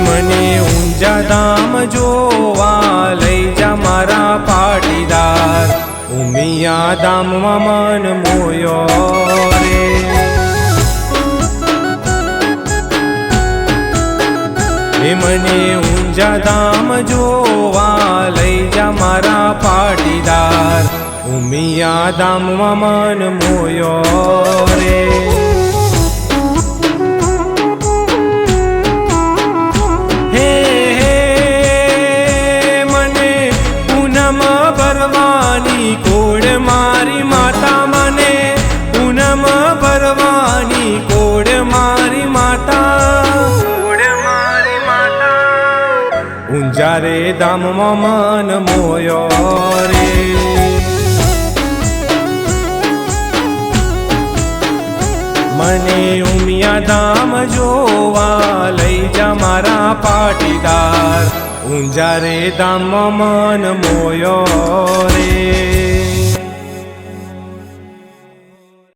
મને ઊંઝા ધામ જોવા લઈ જા મારા પાટીદાર, ઉમિયા ધામમાં મન મોયો રે। મને ઊંઝા ધામ જોવા લઈ જા મારા પાટીદાર, ઉમિયા ધામમાં મન મોયો રે। કોડ મારી માતા મને પૂનમ ભરવાની, કોડ મારી માતા, કોડ મારી માતા, ઊંઝા રે ધામમાં મન મોયો રે। મને ઉમિયા ધામ જોવા લઈ જા મારા પાટીદાર, ઊંઝા રે ધામમાં મન મોયો રે।